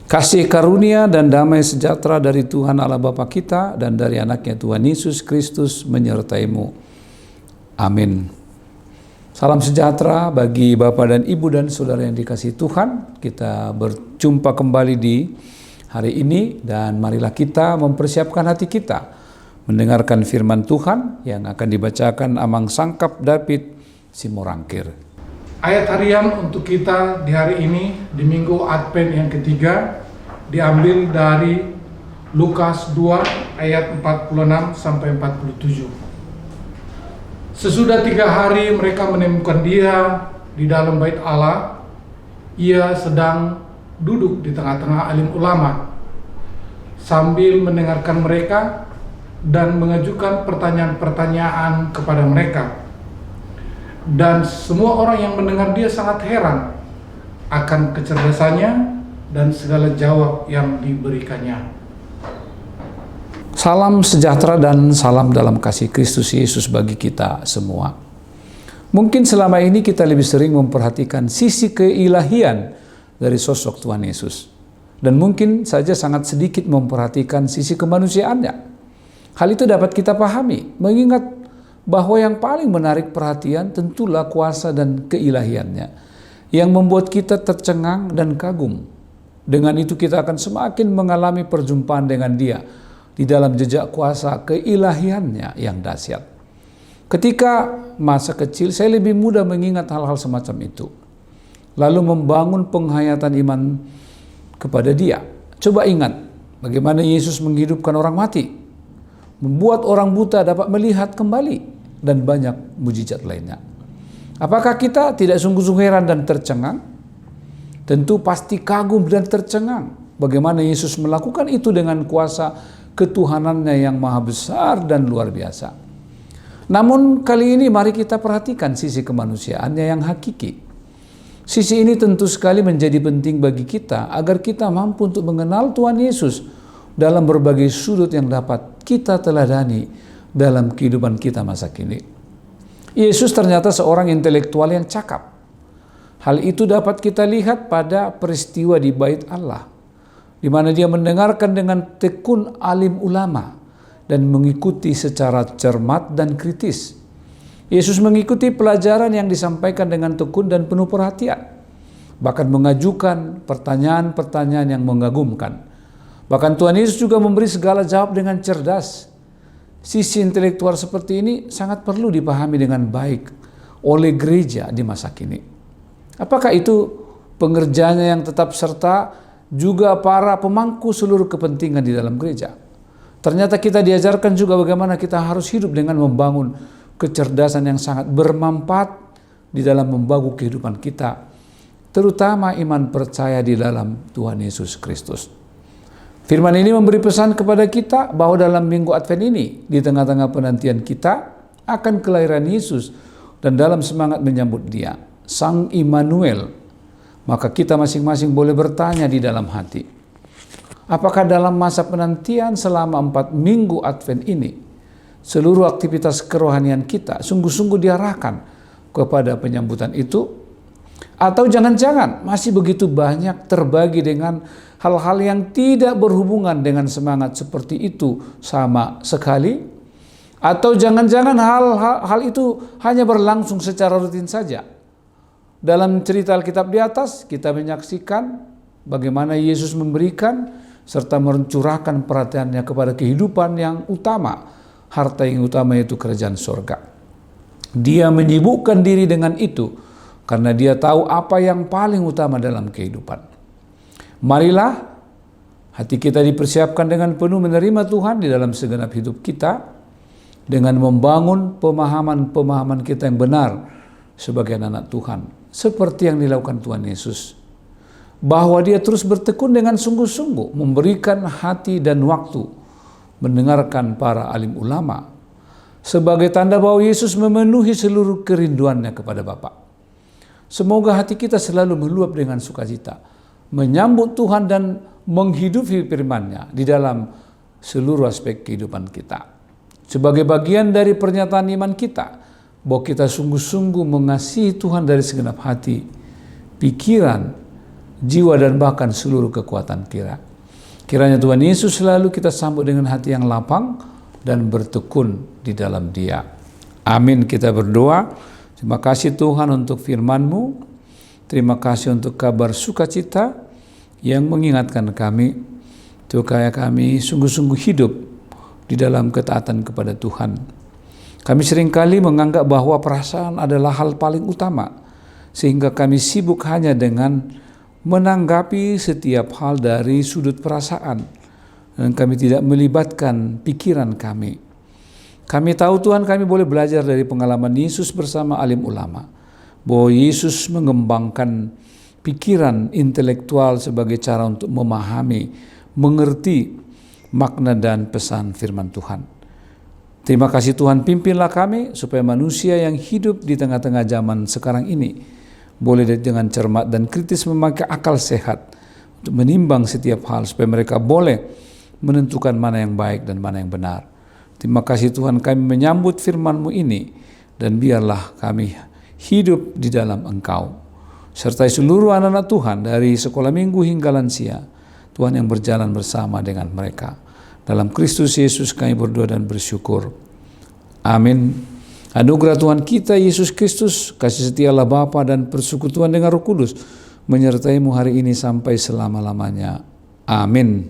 Kasih karunia dan damai sejahtera dari Tuhan Allah Bapa kita dan dari anaknya Tuhan Yesus Kristus menyertaimu. Amin. Salam sejahtera bagi Bapak dan Ibu dan Saudara yang dikasihi Tuhan. Kita berjumpa kembali di hari ini dan marilah kita mempersiapkan hati kita mendengarkan firman Tuhan yang akan dibacakan Amang Sangkap David Simorangkir. Ayat harian untuk kita di hari ini, di Minggu Advent yang ketiga, diambil dari Lukas 2 ayat 46 sampai 47. Sesudah 3 hari mereka menemukan dia di dalam bait Allah. Ia sedang duduk di tengah-tengah alim ulama sambil mendengarkan mereka dan mengajukan pertanyaan-pertanyaan kepada mereka. Dan semua orang yang mendengar dia sangat heran akan kecerdasannya dan segala jawab yang diberikannya. Salam sejahtera dan salam dalam kasih Kristus Yesus bagi kita semua. Mungkin selama ini kita lebih sering memperhatikan sisi keilahian dari sosok Tuhan Yesus. Dan mungkin saja sangat sedikit memperhatikan sisi kemanusiaannya. Hal itu dapat kita pahami, mengingat bahwa yang paling menarik perhatian tentulah kuasa dan keilahiannya yang membuat kita tercengang dan kagum. Dengan itu kita akan semakin mengalami perjumpaan dengan dia di dalam jejak kuasa keilahiannya yang dahsyat. Ketika masa kecil saya lebih mudah mengingat hal-hal semacam itu, lalu membangun penghayatan iman kepada dia. Coba ingat bagaimana Yesus menghidupkan orang mati, membuat orang buta dapat melihat kembali, dan banyak mujizat lainnya. Apakah kita tidak sungguh-sungguh heran dan tercengang? Tentu pasti kagum dan tercengang bagaimana Yesus melakukan itu dengan kuasa ketuhanannya yang maha besar dan luar biasa. Namun kali ini mari kita perhatikan sisi kemanusiaannya yang hakiki. Sisi ini tentu sekali menjadi penting bagi kita agar kita mampu untuk mengenal Tuhan Yesus dalam berbagai sudut yang dapat kita teladani dalam kehidupan kita masa kini. Yesus ternyata seorang intelektual yang cakap. Hal itu dapat kita lihat pada peristiwa di bait Allah, di mana dia mendengarkan dengan tekun alim ulama dan mengikuti secara cermat dan kritis. Yesus mengikuti pelajaran yang disampaikan dengan tekun dan penuh perhatian, bahkan mengajukan pertanyaan-pertanyaan yang mengagumkan. Bahkan Tuhan Yesus juga memberi segala jawab dengan cerdas. Sisi intelektual seperti ini sangat perlu dipahami dengan baik oleh gereja di masa kini. Apakah itu pengerjanya yang tetap serta juga para pemangku seluruh kepentingan di dalam gereja? Ternyata kita diajarkan juga bagaimana kita harus hidup dengan membangun kecerdasan yang sangat bermanfaat di dalam membangun kehidupan kita, terutama iman percaya di dalam Tuhan Yesus Kristus. Firman ini memberi pesan kepada kita bahwa dalam Minggu Advent ini, di tengah-tengah penantian kita akan kelahiran Yesus dan dalam semangat menyambut Dia, Sang Immanuel, maka kita masing-masing boleh bertanya di dalam hati, apakah dalam masa penantian selama 4 Minggu Advent ini, seluruh aktivitas kerohanian kita sungguh-sungguh diarahkan kepada penyambutan itu? Atau jangan-jangan masih begitu banyak terbagi dengan hal-hal yang tidak berhubungan dengan semangat seperti itu sama sekali? Atau jangan-jangan hal itu hanya berlangsung secara rutin saja? Dalam cerita Alkitab di atas, kita menyaksikan bagaimana Yesus memberikan serta mencurahkan perhatiannya kepada kehidupan yang utama, harta yang utama yaitu kerajaan surga. Dia menyibukkan diri dengan itu karena dia tahu apa yang paling utama dalam kehidupan. Marilah hati kita dipersiapkan dengan penuh menerima Tuhan di dalam segenap hidup kita, dengan membangun pemahaman-pemahaman kita yang benar sebagai anak Tuhan, seperti yang dilakukan Tuhan Yesus, bahwa dia terus bertekun dengan sungguh-sungguh memberikan hati dan waktu mendengarkan para alim ulama sebagai tanda bahwa Yesus memenuhi seluruh kerinduannya kepada Bapa. Semoga hati kita selalu meluap dengan sukacita, menyambut Tuhan dan menghidupi firman-Nya di dalam seluruh aspek kehidupan kita. Sebagai bagian dari pernyataan iman kita, bahwa kita sungguh-sungguh mengasihi Tuhan dari segenap hati, pikiran, jiwa dan bahkan seluruh kekuatan kita. Kiranya Tuhan Yesus selalu kita sambut dengan hati yang lapang dan bertekun di dalam Dia. Amin. Kita berdoa. Terima kasih Tuhan untuk firman-Mu. Terima kasih untuk kabar sukacita yang mengingatkan kami supaya kami sungguh-sungguh hidup di dalam ketaatan kepada Tuhan. Kami seringkali menganggap bahwa perasaan adalah hal paling utama, sehingga kami sibuk hanya dengan menanggapi setiap hal dari sudut perasaan, dan kami tidak melibatkan pikiran kami. Kami tahu Tuhan, kami boleh belajar dari pengalaman Yesus bersama alim ulama, bahwa Yesus mengembangkan pikiran intelektual sebagai cara untuk memahami, mengerti makna dan pesan firman Tuhan. Terima kasih Tuhan, pimpinlah kami supaya manusia yang hidup di tengah-tengah zaman sekarang ini boleh dengan cermat dan kritis memakai akal sehat untuk menimbang setiap hal supaya mereka boleh menentukan mana yang baik dan mana yang benar. Terima kasih Tuhan, kami menyambut firman-Mu ini dan biarlah kami hidup di dalam Engkau. Sertai seluruh anak-anak Tuhan dari sekolah minggu hingga lansia, Tuhan yang berjalan bersama dengan mereka. Dalam Kristus Yesus kami berdoa dan bersyukur. Amin. Anugerah Tuhan kita Yesus Kristus, kasih setia Allah Bapa dan persekutuan dengan Roh Kudus menyertai-Mu hari ini sampai selama-lamanya. Amin.